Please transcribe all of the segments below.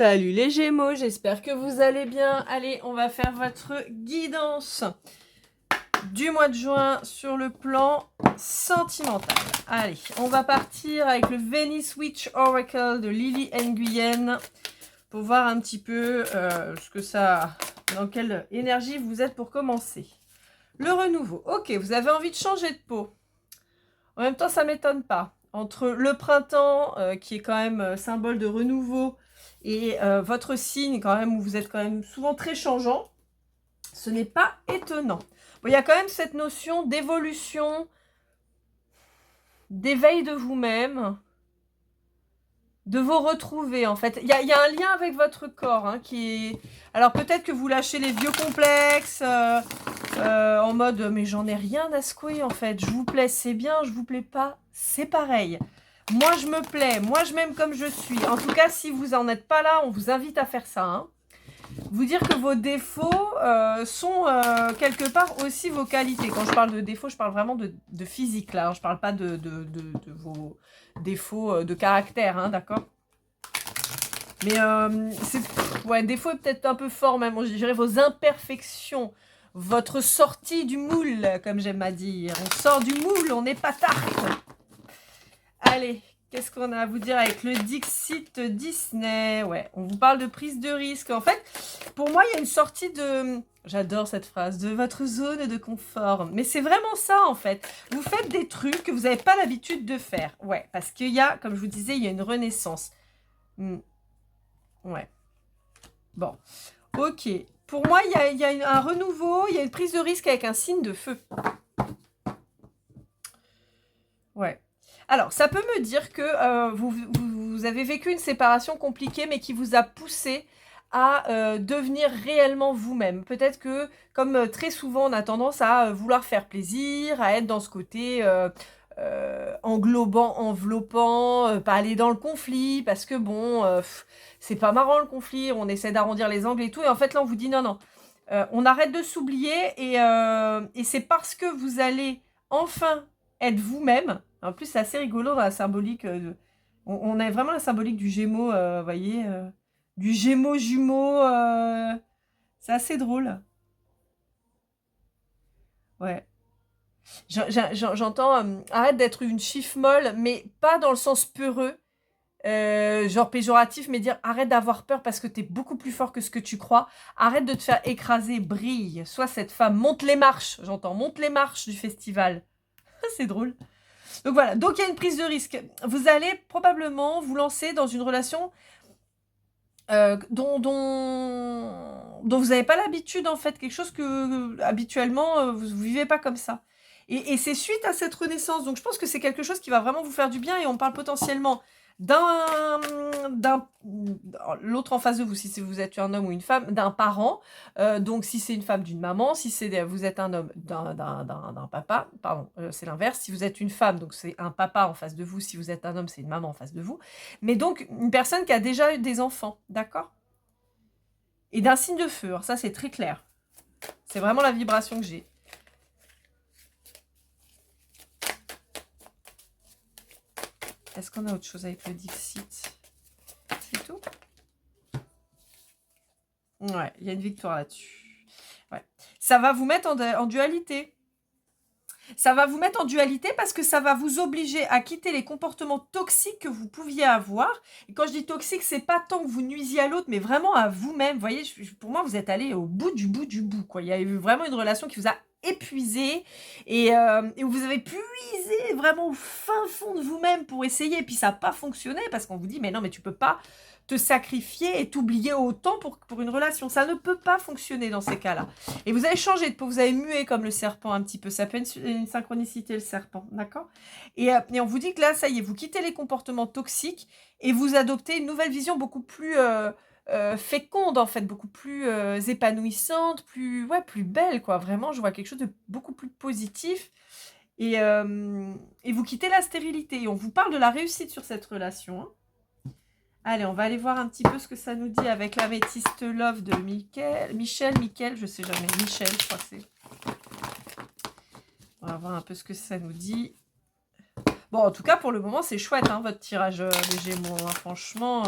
Salut les Gémeaux, j'espère que vous allez bien. Allez, on va faire votre guidance du mois de juin sur le plan sentimental. Allez, on va partir avec le Venice Witch Oracle de Lily Nguyen pour voir un petit peu ce que ça, dans quelle énergie vous êtes pour commencer. Le renouveau. Ok, vous avez envie de changer de peau. En même temps, ça ne m'étonne pas. Entre le printemps, qui est quand même symbole de renouveau, et votre signe, quand même, où vous êtes quand même souvent très changeant, ce n'est pas étonnant. Bon, il y a quand même cette notion d'évolution, d'éveil de vous-même, de vous retrouver, en fait. Il y a un lien avec votre corps, hein, qui est... Alors, peut-être que vous lâchez les vieux complexes, en mode « mais j'en ai rien à secouer, en fait. Je vous plais, c'est bien. Je vous plais pas, c'est pareil. Moi, je me plais. Moi, je m'aime comme je suis. » En tout cas, si vous n'en êtes pas là, on vous invite à faire ça, hein. Vous dire que vos défauts sont quelque part aussi vos qualités. Quand je parle de défauts, je parle vraiment de physique, là. Je ne parle pas de vos défauts de caractère, hein, d'accord? Mais ouais, défaut est peut-être un peu fort, même. Je dirais vos imperfections, votre sortie du moule, comme j'aime à dire. On sort du moule, on n'est pas tarte. Allez, qu'est-ce qu'on a à vous dire avec le Dixit Disney? Ouais, on vous parle de prise de risque. En fait, pour moi, il y a une sortie de... J'adore cette phrase, de votre zone de confort. Mais c'est vraiment ça, en fait. Vous faites des trucs que vous n'avez pas l'habitude de faire. Ouais, parce qu'il y a, comme je vous disais, il y a une renaissance. Ouais. Bon. Ok. Pour moi, il y a un renouveau, il y a une prise de risque avec un signe de feu. Ouais. Alors, ça peut me dire que vous avez vécu une séparation compliquée, mais qui vous a poussé à devenir réellement vous-même. Peut-être que, comme très souvent, on a tendance à vouloir faire plaisir, à être dans ce côté englobant, enveloppant, pas aller dans le conflit, parce que bon, c'est pas marrant le conflit, on essaie d'arrondir les angles et tout, et en fait là on vous dit non, non, on arrête de s'oublier, et c'est parce que vous allez enfin être vous-même. En plus, c'est assez rigolo dans la symbolique. On a vraiment la symbolique du Gémeaux, vous voyez, du Gémeaux jumeau. C'est assez drôle. Ouais. J'entends, arrête d'être une chiffre molle, mais pas dans le sens peureux, genre péjoratif, mais dire arrête d'avoir peur parce que t'es beaucoup plus fort que ce que tu crois. Arrête de te faire écraser, brille. Sois cette femme, monte les marches, j'entends, monte les marches du festival. C'est drôle. Donc voilà, donc il y a une prise de risque. Vous allez probablement vous lancer dans une relation dont vous n'avez pas l'habitude, en fait, quelque chose que habituellement vous ne vivez pas comme ça. Et c'est suite à cette renaissance, donc je pense que c'est quelque chose qui va vraiment vous faire du bien, et on parle potentiellement l'autre en face de vous, si vous êtes un homme ou une femme, d'un parent, donc si c'est une femme, d'une maman, si vous êtes un homme, d'un papa, pardon, c'est l'inverse, si vous êtes une femme, donc c'est un papa en face de vous, si vous êtes un homme, c'est une maman en face de vous, mais donc une personne qui a déjà eu des enfants, d'accord? Et d'un signe de feu, alors ça c'est très clair, c'est vraiment la vibration que j'ai. Est-ce qu'on a autre chose avec le Dixit? C'est tout? Ouais, il y a une victoire là-dessus. Ouais. Ça va vous mettre en dualité. Ça va vous mettre en dualité parce que ça va vous obliger à quitter les comportements toxiques que vous pouviez avoir. Et quand je dis toxique, c'est pas tant que vous nuisiez à l'autre, mais vraiment à vous-même. Vous voyez, pour moi, vous êtes allé au bout du bout du bout, quoi. Il y a eu vraiment une relation qui vous a épuisé, et où vous avez puisé vraiment au fin fond de vous-même pour essayer, et puis ça n'a pas fonctionné parce qu'on vous dit mais non, mais tu peux pas te sacrifier et t'oublier autant pour une relation. Ça ne peut pas fonctionner dans ces cas-là. Et vous avez changé de peau, vous avez mué comme le serpent un petit peu. Ça peut être une synchronicité, le serpent, d'accord? Et on vous dit que là, ça y est, vous quittez les comportements toxiques et vous adoptez une nouvelle vision beaucoup plus féconde, en fait, beaucoup plus épanouissante, plus belle, quoi. Vraiment, je vois quelque chose de beaucoup plus positif. Et vous quittez la stérilité. Et on vous parle de la réussite sur cette relation, hein. Allez, on va aller voir un petit peu ce que ça nous dit avec l'améthyste Love de Michel, je sais jamais, Michel, je crois que c'est. On va voir un peu ce que ça nous dit. Bon, en tout cas, pour le moment, c'est chouette, hein, votre tirage des Gémeaux, hein, franchement.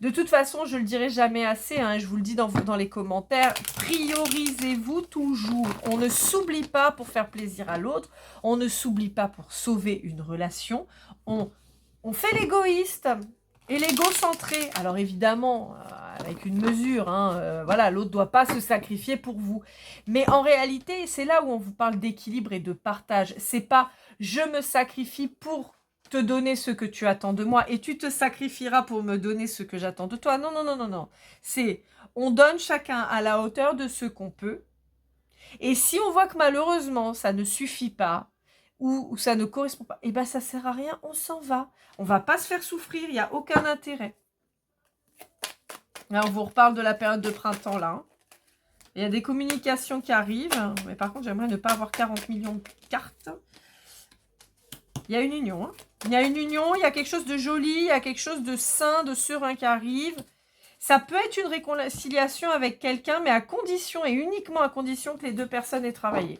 De toute façon, je le dirai jamais assez, hein, je vous le dis dans les commentaires, priorisez-vous toujours. On ne s'oublie pas pour faire plaisir à l'autre, on ne s'oublie pas pour sauver une relation, on fait l'égoïste et l'égocentré. Alors évidemment, avec une mesure, hein, voilà, l'autre ne doit pas se sacrifier pour vous. Mais en réalité, c'est là où on vous parle d'équilibre et de partage. C'est pas « je me sacrifie pour te donner ce que tu attends de moi et tu te sacrifieras pour me donner ce que j'attends de toi ». Non, non, non, non, non. C'est on donne chacun à la hauteur de ce qu'on peut. Et si on voit que malheureusement, ça ne suffit pas, ou ça ne correspond pas, et ben ça sert à rien, on s'en va. On va pas se faire souffrir, il n'y a aucun intérêt. Là, on vous reparle de la période de printemps, là. Il y a des communications qui arrivent, mais par contre, j'aimerais ne pas avoir 40 millions de cartes. Il y a une union, hein. Il y a une union, il y a quelque chose de joli, il y a quelque chose de sain, de serein qui arrive. Ça peut être une réconciliation avec quelqu'un, mais à condition, et uniquement à condition que les deux personnes aient travaillé.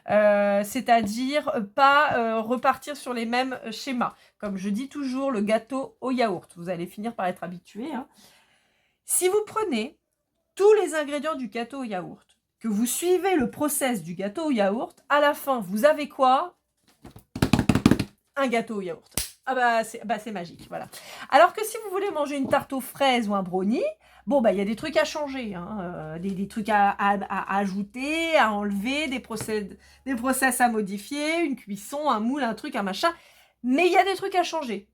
C'est-à-dire pas repartir sur les mêmes schémas. Comme je dis toujours, le gâteau au yaourt. Vous allez finir par être habitué. Hein. Si vous prenez tous les ingrédients du gâteau au yaourt, que vous suivez le process du gâteau au yaourt, à la fin, vous avez quoi? Un gâteau au yaourt. Ah bah c'est magique, voilà. Alors que si vous voulez manger une tarte aux fraises ou un brownie, bon, bah, il y a des trucs à changer, hein, des trucs à ajouter, à enlever, des process à modifier, une cuisson, un moule, un truc, un machin. Mais il y a des trucs à changer.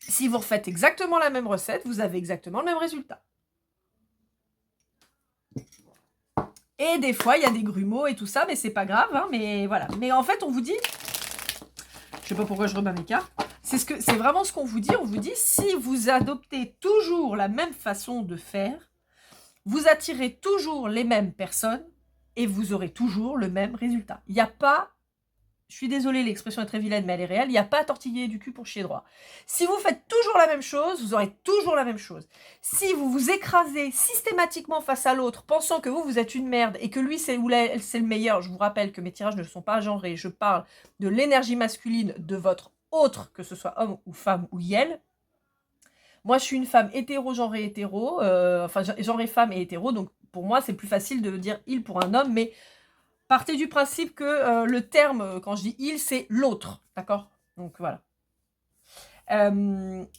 Si vous refaites exactement la même recette, vous avez exactement le même résultat. Et des fois, il y a des grumeaux et tout ça, mais c'est pas grave, hein, mais voilà. Mais en fait, on vous dit... Je sais pas pourquoi je remets mes cartes. C'est vraiment ce qu'on vous dit. On vous dit, si vous adoptez toujours la même façon de faire, vous attirez toujours les mêmes personnes et vous aurez toujours le même résultat. Il n'y a pas, je suis désolée, l'expression est très vilaine, mais elle est réelle, il n'y a pas à tortiller du cul pour chier droit. Si vous faites toujours la même chose, vous aurez toujours la même chose. Si vous vous écrasez systématiquement face à l'autre, pensant que vous êtes une merde et que lui, c'est le meilleur, je vous rappelle que mes tirages ne sont pas genrés, je parle de l'énergie masculine de votre autre, que ce soit homme ou femme ou yel. Moi, je suis une femme hétéro, genrée hétéro, enfin, genrée femme et hétéro, donc pour moi, c'est plus facile de dire il pour un homme, mais partez du principe que le terme, quand je dis il, c'est l'autre, d'accord? Donc, voilà.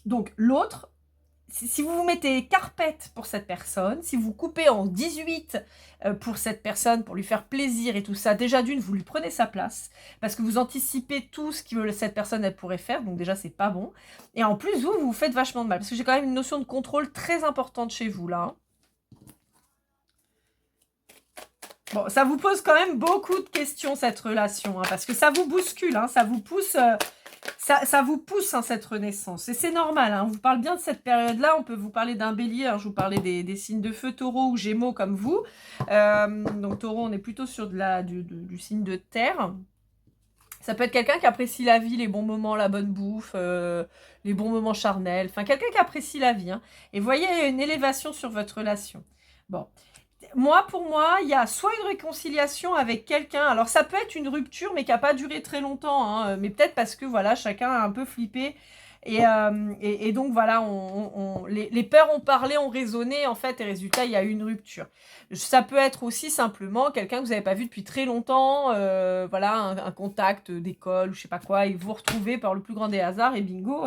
Donc, l'autre, si vous vous mettez carpette pour cette personne, si vous coupez en 18 pour cette personne, pour lui faire plaisir et tout ça, déjà d'une, vous lui prenez sa place, parce que vous anticipez tout ce que cette personne, elle pourrait faire, donc déjà, c'est pas bon. Et en plus, vous vous faites vachement de mal, parce que j'ai quand même une notion de contrôle très importante chez vous, là. Bon, ça vous pose quand même beaucoup de questions, cette relation, hein, parce que ça vous bouscule, hein, ça vous pousse... Ça vous pousse, hein, cette renaissance. Et c'est normal, hein, on vous parle bien de cette période-là. On peut vous parler d'un bélier. Hein, je vous parlais des signes de feu, taureau ou gémeaux comme vous. Donc taureau, on est plutôt sur du signe de terre. Ça peut être quelqu'un qui apprécie la vie, les bons moments, la bonne bouffe, les bons moments charnels. Enfin, quelqu'un qui apprécie la vie. Hein. Et vous voyez, il y a une élévation sur votre relation. Bon. Pour moi, il y a soit une réconciliation avec quelqu'un, alors ça peut être une rupture, mais qui n'a pas duré très longtemps, hein, mais peut-être parce que, voilà, chacun a un peu flippé, et donc, voilà, les peurs ont parlé, ont raisonné, en fait, et résultat, il y a eu une rupture. Ça peut être aussi simplement quelqu'un que vous n'avez pas vu depuis très longtemps, voilà, un contact d'école, ou je sais pas quoi, et vous retrouvez par le plus grand des hasards, et bingo...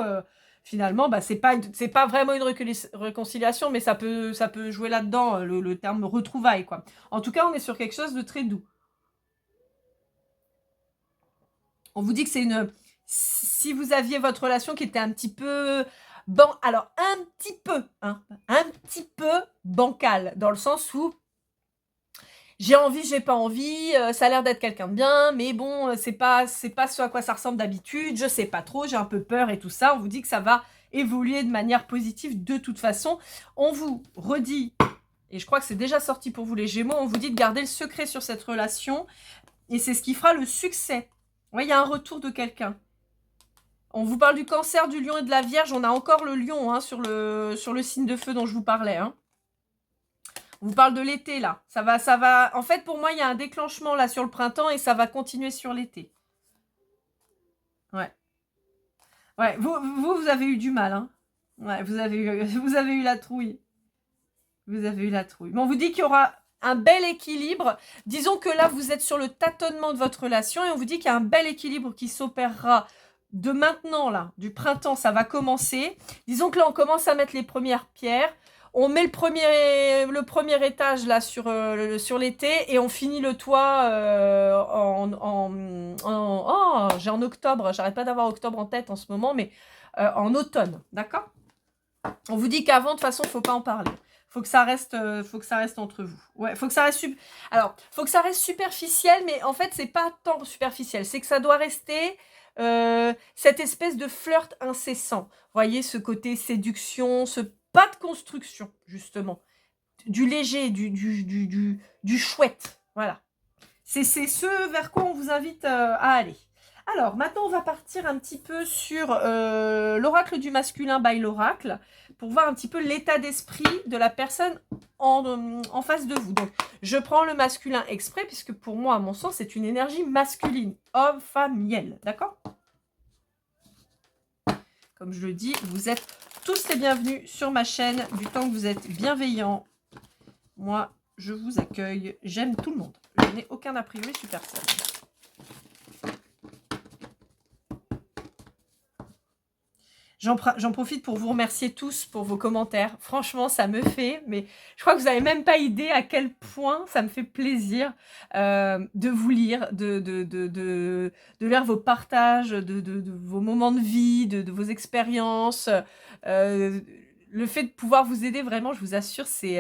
finalement, bah, c'est pas vraiment une réconciliation, mais ça peut jouer là-dedans, le terme retrouvailles, quoi. En tout cas, on est sur quelque chose de très doux. On vous dit que c'est une... Si vous aviez votre relation qui était un petit peu... alors, un petit peu, hein, un petit peu bancale, dans le sens où j'ai envie, j'ai pas envie, ça a l'air d'être quelqu'un de bien, mais bon, c'est pas ce à quoi ça ressemble d'habitude, je sais pas trop, j'ai un peu peur et tout ça. On vous dit que ça va évoluer de manière positive de toute façon. On vous redit, et je crois que c'est déjà sorti pour vous les Gémeaux, on vous dit de garder le secret sur cette relation, et c'est ce qui fera le succès. Oui, il y a un retour de quelqu'un. On vous parle du Cancer, du Lion et de la Vierge, on a encore le Lion, hein, sur le signe de feu dont je vous parlais, hein. On vous parle de l'été, là. Ça va... En fait, pour moi, il y a un déclenchement, là, sur le printemps, et ça va continuer sur l'été. Ouais. Ouais, vous avez eu du mal, hein. Ouais, vous avez eu la trouille. Vous avez eu la trouille. Mais on vous dit qu'il y aura un bel équilibre. Disons que là, vous êtes sur le tâtonnement de votre relation et on vous dit qu'il y a un bel équilibre qui s'opérera de maintenant, là, du printemps, ça va commencer. Disons que là, on commence à mettre les premières pierres. On met le premier étage là sur l'été et on finit le toit j'ai en octobre. J'arrête pas d'avoir octobre en tête en ce moment, mais en automne, d'accord? On vous dit qu'avant, de toute façon, faut pas en parler. Faut que ça reste entre vous. Ouais, faut que ça reste faut que ça reste superficiel, mais en fait, c'est pas tant superficiel. C'est que ça doit rester cette espèce de flirt incessant. Voyez, ce côté séduction, ce pas de construction, justement. Du léger, du chouette. Voilà. C'est ce vers quoi on vous invite à aller. Alors, maintenant, on va partir un petit peu sur l'oracle du masculin by l'oracle pour voir un petit peu l'état d'esprit de la personne en face de vous. Donc, je prends le masculin exprès puisque pour moi, à mon sens, c'est une énergie masculine. Homme, femme, miel. D'accord? Comme je le dis, vous êtes tous les bienvenus sur ma chaîne du temps que vous êtes bienveillants. Moi, je vous accueille. J'aime tout le monde. Je n'ai aucun a priori sur personne. J'en profite pour vous remercier tous pour vos commentaires. Franchement, ça me fait, mais je crois que vous n'avez même pas idée à quel point ça me fait plaisir de vous lire, de lire vos partages, de vos moments de vie, de vos expériences. Le fait de pouvoir vous aider, vraiment, je vous assure, c'est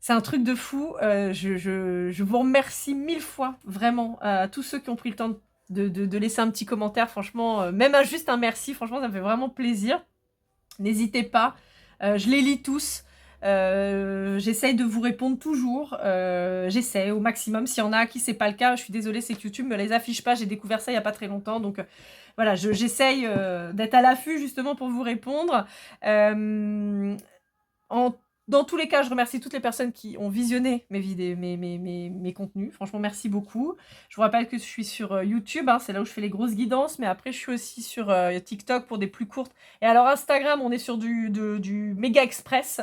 un truc de fou. Je vous remercie 1000 fois, vraiment, à tous ceux qui ont pris le temps de laisser un petit commentaire. Franchement, même juste un merci, franchement, ça me fait vraiment plaisir. N'hésitez pas, je les lis tous. J'essaye de vous répondre toujours. J'essaie au maximum. S'il y en a à qui c'est pas le cas, je suis désolée, c'est que YouTube me les affiche pas. J'ai découvert ça il y a pas très longtemps, donc voilà, j'essaye d'être à l'affût justement pour vous répondre. Dans tous les cas, je remercie toutes les personnes qui ont visionné mes vidéos, mes contenus. Franchement, merci beaucoup. Je vous rappelle que je suis sur YouTube, hein, c'est là où je fais les grosses guidances, mais après, je suis aussi sur TikTok pour des plus courtes. Et alors, Instagram, on est sur du méga express.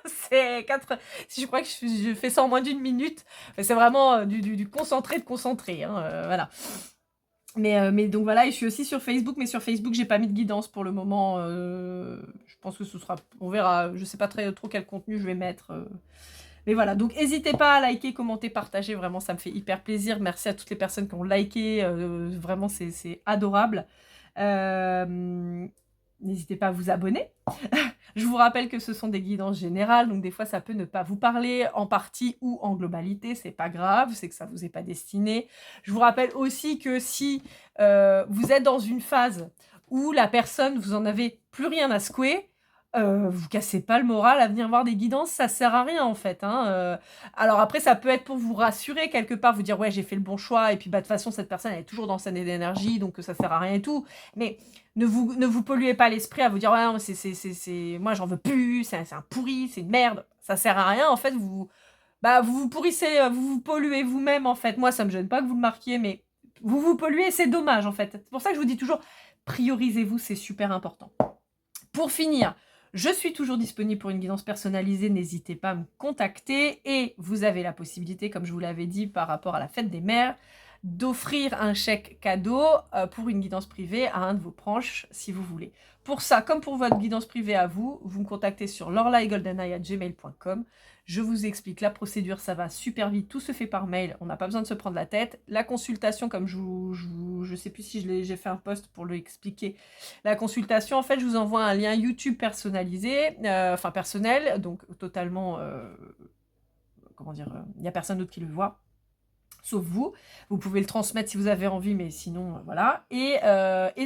C'est 4... Je crois que je fais ça en moins d'une minute. C'est vraiment du concentré de concentré. Hein, voilà. Mais donc voilà, et je suis aussi sur Facebook, mais sur Facebook, j'ai pas mis de guidance pour le moment. Je pense que ce sera, on verra, je sais pas trop quel contenu je vais mettre. Mais voilà, donc n'hésitez pas à liker, commenter, partager, vraiment ça me fait hyper plaisir. Merci à toutes les personnes qui ont liké, vraiment c'est adorable. N'hésitez pas à vous abonner. Je vous rappelle que ce sont des guidances générales, donc des fois ça peut ne pas vous parler en partie ou en globalité, c'est pas grave, c'est que ça vous est pas destiné. Je vous rappelle aussi que si vous êtes dans une phase où la personne, vous en avez plus rien à secouer, vous cassez pas le moral à venir voir des guidances, ça sert à rien en fait. Hein. Alors après, ça peut être pour vous rassurer quelque part, vous dire ouais j'ai fait le bon choix et puis bah de toute façon cette personne elle est toujours dans sa d'énergie donc ça sert à rien et tout. Mais ne vous polluez pas l'esprit à vous dire ouais non, moi j'en veux plus, c'est un pourri, c'est une merde. Ça sert à rien en fait. Vous vous pourrissez, vous vous polluez vous-même en fait. Moi ça me gêne pas que vous le marquiez, mais vous vous polluez, c'est dommage en fait. C'est pour ça que je vous dis toujours priorisez-vous, c'est super important. Pour finir, je suis toujours disponible pour une guidance personnalisée, n'hésitez pas à me contacter et vous avez la possibilité, comme je vous l'avais dit par rapport à la fête des mères, d'offrir un chèque cadeau pour une guidance privée à un de vos proches si vous voulez. Pour ça, comme pour votre guidance privée à vous, vous me contactez sur lorlaegoldeneye@gmail.com. Je vous explique la procédure, ça va super vite, tout se fait par mail, on n'a pas besoin de se prendre la tête. La consultation, comme je sais plus si j'ai fait un post pour l'expliquer. La consultation, en fait, je vous envoie un lien YouTube personnalisé, enfin personnel, donc totalement, comment dire, il n'y a personne d'autre qui le voit. Sauf vous. Vous pouvez le transmettre si vous avez envie, mais sinon, voilà. Et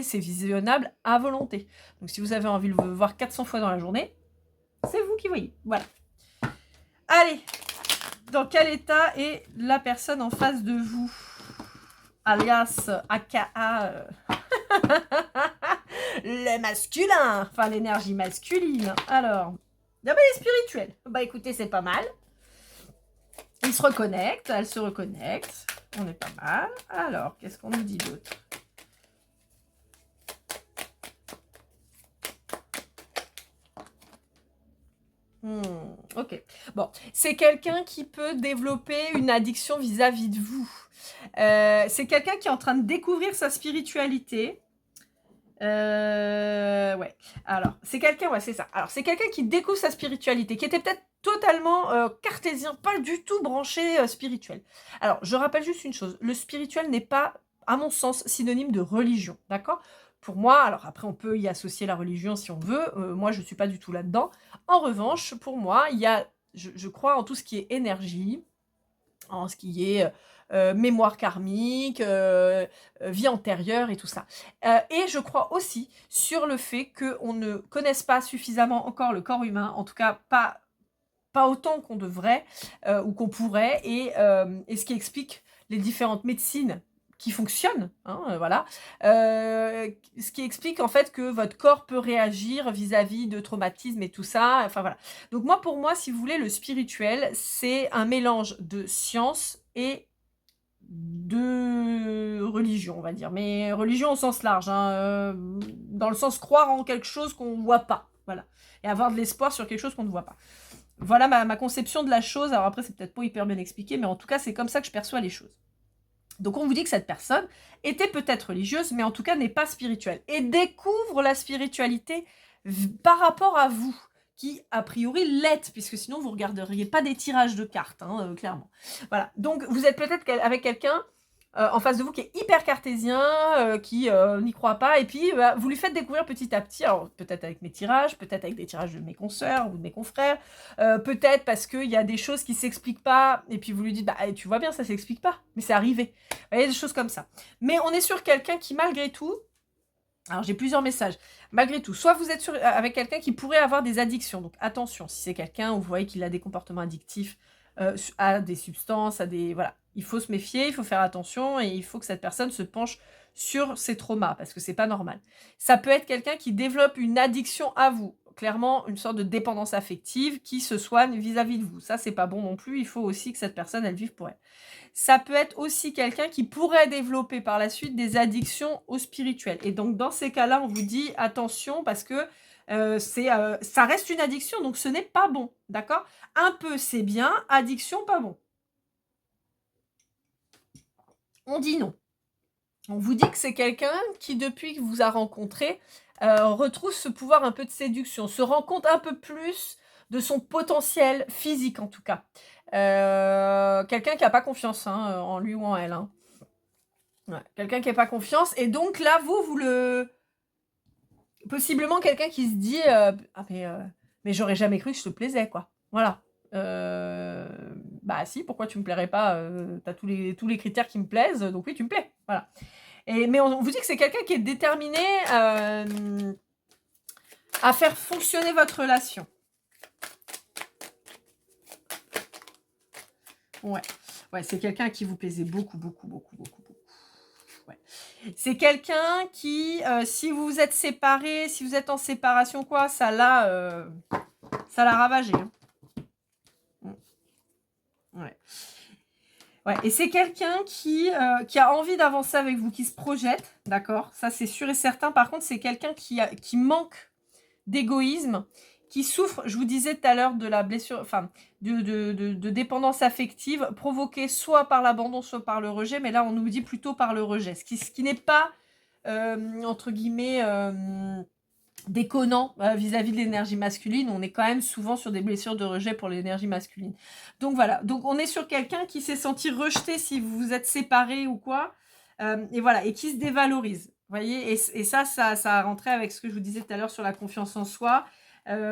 c'est visionnable à volonté. Donc, si vous avez envie de le voir 400 fois dans la journée, c'est vous qui voyez. Voilà. Allez, dans quel état est la personne en face de vous? Alias, aka, le masculin, enfin l'énergie masculine. Alors, il est spirituel. Bah écoutez, c'est pas mal. Il se reconnecte, elle se reconnecte. On est pas mal. Alors, qu'est-ce qu'on nous dit d'autre? Ok. Bon, c'est quelqu'un qui peut développer une addiction vis-à-vis de vous. C'est quelqu'un qui est en train de découvrir sa spiritualité. Ouais. Alors, c'est quelqu'un, ouais, c'est ça. Alors, c'est quelqu'un qui découvre sa spiritualité, qui était peut-être totalement cartésien, pas du tout branché spirituel. Alors, je rappelle juste une chose. Le spirituel n'est pas, à mon sens, synonyme de religion, d'accord? Pour moi, alors après, on peut y associer la religion si on veut. Moi, je ne suis pas du tout là-dedans. En revanche, pour moi, il y a, je crois en tout ce qui est énergie, en ce qui est mémoire karmique, vie antérieure et tout ça. Et je crois aussi sur le fait qu'on ne connaisse pas suffisamment encore le corps humain, en tout cas pas autant qu'on devrait ou qu'on pourrait, et ce qui explique les différentes médecines qui fonctionnent, hein, voilà. Ce qui explique en fait que votre corps peut réagir vis-à-vis de traumatismes et tout ça. Enfin voilà. Donc moi, pour moi, si vous voulez, le spirituel, c'est un mélange de science et de religion, on va dire. Mais religion au sens large, hein, dans le sens croire en quelque chose qu'on ne voit pas. Voilà. Et avoir de l'espoir sur quelque chose qu'on ne voit pas. Voilà ma conception de la chose. Alors après, c'est peut-être pas hyper bien expliqué, mais en tout cas, c'est comme ça que je perçois les choses. Donc on vous dit que cette personne était peut-être religieuse, mais en tout cas n'est pas spirituelle. Et découvre la spiritualité par rapport à vous, qui a priori l'êtes, puisque sinon vous ne regarderiez pas des tirages de cartes, hein, clairement. Voilà, donc vous êtes peut-être avec quelqu'un en face de vous qui est hyper cartésien, qui n'y croit pas, et puis vous lui faites découvrir petit à petit, alors peut-être avec mes tirages, peut-être avec des tirages de mes consoeurs ou de mes confrères, peut-être parce qu'il y a des choses qui ne s'expliquent pas, et puis vous lui dites, bah tu vois bien, ça ne s'explique pas, mais c'est arrivé. Vous voyez, des choses comme ça. Mais on est sur quelqu'un qui, malgré tout, alors j'ai plusieurs messages, malgré tout, soit vous êtes avec quelqu'un qui pourrait avoir des addictions, donc attention, si c'est quelqu'un où vous voyez qu'il a des comportements addictifs à des substances, à des... Voilà, il faut se méfier, il faut faire attention, et il faut que cette personne se penche sur ses traumas, parce que c'est pas normal. Ça peut être quelqu'un qui développe une addiction à vous, clairement une sorte de dépendance affective qui se soigne vis-à-vis de vous. Ça, c'est pas bon non plus, il faut aussi que cette personne, elle vive pour elle. Ça peut être aussi quelqu'un qui pourrait développer par la suite des addictions au spirituel. Et donc, dans ces cas-là, on vous dit attention parce que ça reste une addiction, donc ce n'est pas bon, d'accord? Un peu, c'est bien, addiction, pas bon. On dit non. On vous dit que c'est quelqu'un qui, depuis que vous a rencontré, retrouve ce pouvoir un peu de séduction, se rend compte un peu plus de son potentiel physique, en tout cas. Quelqu'un qui n'a pas confiance en lui ou en elle. Hein. Ouais, quelqu'un qui n'a pas confiance. Et donc là, vous le... Possiblement quelqu'un qui se dit ah mais j'aurais jamais cru que je te plaisais, quoi. Voilà. Bah si, pourquoi tu me plairais pas t'as tous les critères qui me plaisent, donc oui, tu me plais. Voilà. Mais on vous dit que c'est quelqu'un qui est déterminé à faire fonctionner votre relation. Ouais. Ouais, c'est quelqu'un qui vous plaisait beaucoup, beaucoup, beaucoup, beaucoup, beaucoup. Ouais. C'est quelqu'un qui, si vous vous êtes séparés, si vous êtes en séparation, quoi, ça l'a ravagé. Hein. Ouais. Ouais. Et c'est quelqu'un qui a envie d'avancer avec vous, qui se projette, d'accord? Ça, c'est sûr et certain. Par contre, c'est quelqu'un qui manque d'égoïsme, qui souffre, je vous disais tout à l'heure, de la blessure, enfin, de dépendance affective provoquée soit par l'abandon, soit par le rejet, mais là, on nous dit plutôt par le rejet, ce qui n'est pas, entre guillemets, déconnant vis-à-vis de l'énergie masculine. On est quand même souvent sur des blessures de rejet pour l'énergie masculine. Donc voilà, donc on est sur quelqu'un qui s'est senti rejeté si vous vous êtes séparés ou quoi, et voilà, et qui se dévalorise. Vous voyez, et ça a rentré avec ce que je vous disais tout à l'heure sur la confiance en soi.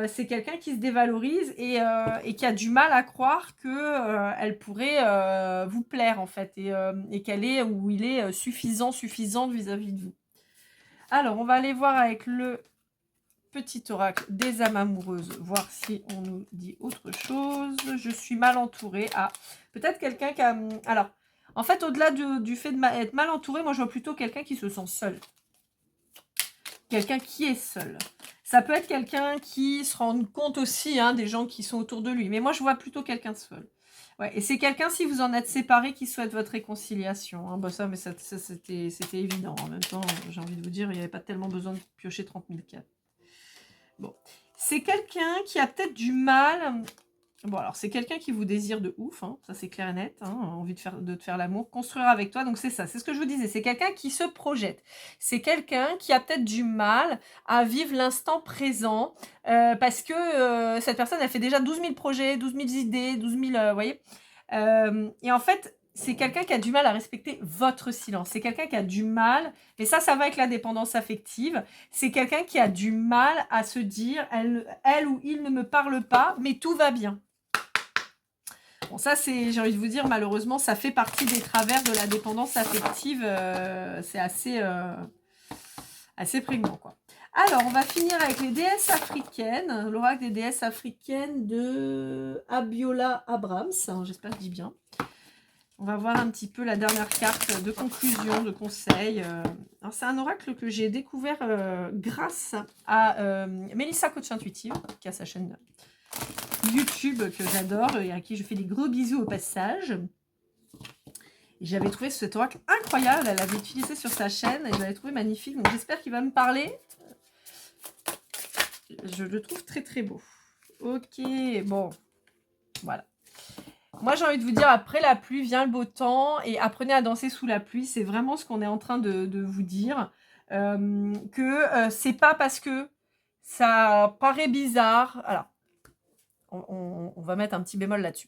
C'est quelqu'un qui se dévalorise et qui a du mal à croire que elle pourrait vous plaire en fait, et qu'elle est ou il est suffisante vis-à-vis de vous. Alors, on va aller voir avec le petit oracle des âmes amoureuses, voir si on nous dit autre chose. Je suis mal entourée. Ah, peut-être quelqu'un qui a... Alors, en fait, au-delà du fait d'être mal entouré, moi, je vois plutôt quelqu'un qui se sent seul. Quelqu'un qui est seul. Ça peut être quelqu'un qui se rend compte aussi des gens qui sont autour de lui. Mais moi, je vois plutôt quelqu'un de seul. Ouais, et c'est quelqu'un, si vous en êtes séparés, qui souhaite votre réconciliation. Hein. Bah ça, mais ça c'était évident. En même temps, j'ai envie de vous dire, il n'y avait pas tellement besoin de piocher 30 000 cartes. Bon. C'est quelqu'un qui a peut-être du mal. Bon, alors, c'est quelqu'un qui vous désire de ouf, hein, ça c'est clair et net, hein, envie de te faire l'amour, construire avec toi, donc c'est ça, c'est ce que je vous disais, c'est quelqu'un qui se projette, c'est quelqu'un qui a peut-être du mal à vivre l'instant présent, parce que cette personne, elle fait déjà 12 000 projets, 12 000 idées, 12 000, vous voyez, et en fait, c'est quelqu'un qui a du mal à respecter votre silence, c'est quelqu'un qui a du mal, et ça va avec la dépendance affective, c'est quelqu'un qui a du mal à se dire, elle ou il ne me parle pas, mais tout va bien. Bon, ça, c'est, j'ai envie de vous dire, malheureusement, ça fait partie des travers de la dépendance affective. C'est assez prégnant, quoi. Alors, on va finir avec les déesses africaines. L'oracle des déesses africaines de Abiola Abrams. J'espère que je dis bien. On va voir un petit peu la dernière carte de conclusion, de conseil. Alors, c'est un oracle que j'ai découvert grâce à Mélissa Coach Intuitive, qui a sa chaîne YouTube que j'adore et à qui je fais des gros bisous au passage. Et j'avais trouvé cet oracle incroyable, elle l'avait utilisé sur sa chaîne et je l'avais trouvé magnifique, donc j'espère qu'il va me parler. Je le trouve très très beau. Ok, bon, voilà. Moi j'ai envie de vous dire, après la pluie vient le beau temps et apprenez à danser sous la pluie, c'est vraiment ce qu'on est en train de vous dire. Que c'est pas parce que ça paraît bizarre, alors on va mettre un petit bémol là-dessus.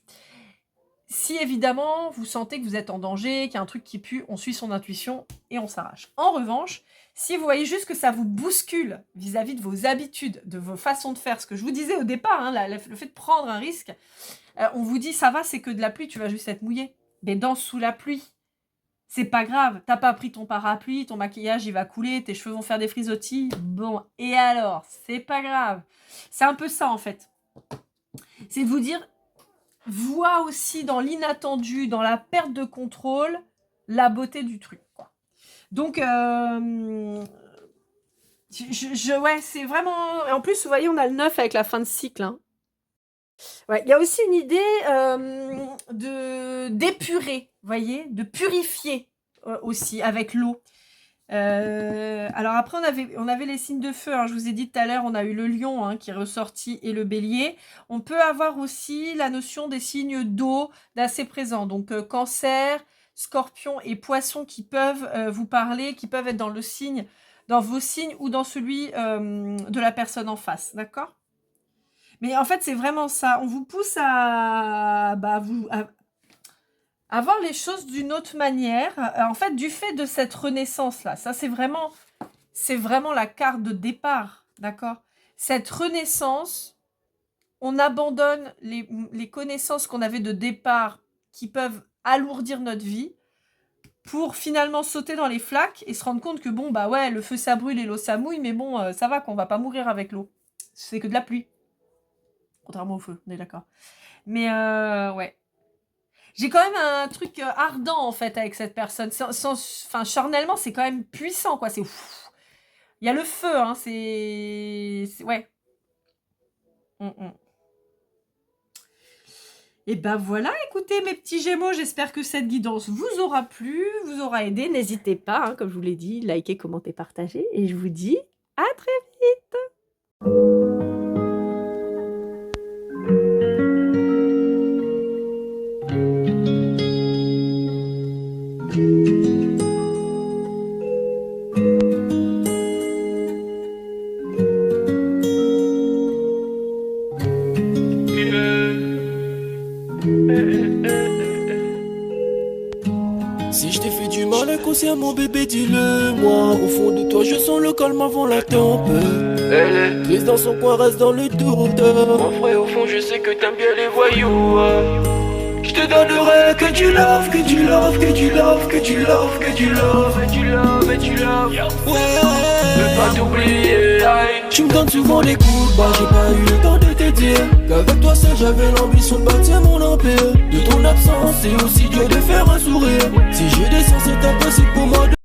Si évidemment vous sentez que vous êtes en danger, qu'il y a un truc qui pue, on suit son intuition et on s'arrache. En revanche, si vous voyez juste que ça vous bouscule vis-à-vis de vos habitudes, de vos façons de faire, ce que je vous disais au départ, hein, le fait de prendre un risque, on vous dit ça va, c'est que de la pluie, tu vas juste être mouillé. Mais danse sous la pluie. C'est pas grave, t'as pas pris ton parapluie, ton maquillage il va couler, tes cheveux vont faire des frisottis. Bon, et alors, c'est pas grave. C'est un peu ça en fait. C'est de vous dire, vois aussi dans l'inattendu, dans la perte de contrôle, la beauté du truc, quoi. Donc, ouais, c'est vraiment... En plus, vous voyez, on a le 9 avec la fin de cycle. Hein. Ouais, il y a aussi une idée d'épurer, vous voyez, de purifier aussi avec l'eau. Alors après, on avait les signes de feu. Alors, je vous ai dit tout à l'heure, on a eu le lion hein, qui est ressorti et le bélier. On peut avoir aussi la notion des signes d'eau d'assez présents. Donc, cancer, scorpion et poisson qui peuvent vous parler, qui peuvent être dans le signe, dans vos signes ou dans celui de la personne en face. D'accord ? Mais en fait, c'est vraiment ça. On vous pousse à voir les choses d'une autre manière. En fait, du fait de cette renaissance-là, ça c'est vraiment la carte de départ, d'accord? Cette renaissance, on abandonne les connaissances qu'on avait de départ qui peuvent alourdir notre vie pour finalement sauter dans les flaques et se rendre compte que bon, bah ouais, le feu ça brûle et l'eau ça mouille, mais bon, ça va qu'on va pas mourir avec l'eau. C'est que de la pluie. Contrairement au feu, on est d'accord. Mais ouais. J'ai quand même un truc ardent, en fait, avec cette personne. Enfin, charnellement, c'est quand même puissant, quoi. C'est ouf. Il y a le feu, hein. C'est... Ouais. Et ben voilà, écoutez, mes petits gémeaux, j'espère que cette guidance vous aura plu, vous aura aidé. N'hésitez pas, hein, comme je vous l'ai dit, likez, commentez, partagez. Et je vous dis à très vite. Si je t'ai fait du mal inconsciemment bébé dis-le moi. Au fond de toi je sens le calme avant la tempête. Elle est triste dans son coin, reste dans le doute. Mon frère au fond je sais que t'aimes bien les voyous. Je te donnerai que du love, que du love, que du love, que du love, que du love, et du love, et du love. Ouais, veux pas t'oublier. Tu me donnes souvent des coups de barre, j'ai pas eu le temps de te dire qu'avec toi seul j'avais l'ambition de bâtir mon empire. De ton absence c'est aussi dur de faire un sourire. Si je descends c'est impossible pour moi de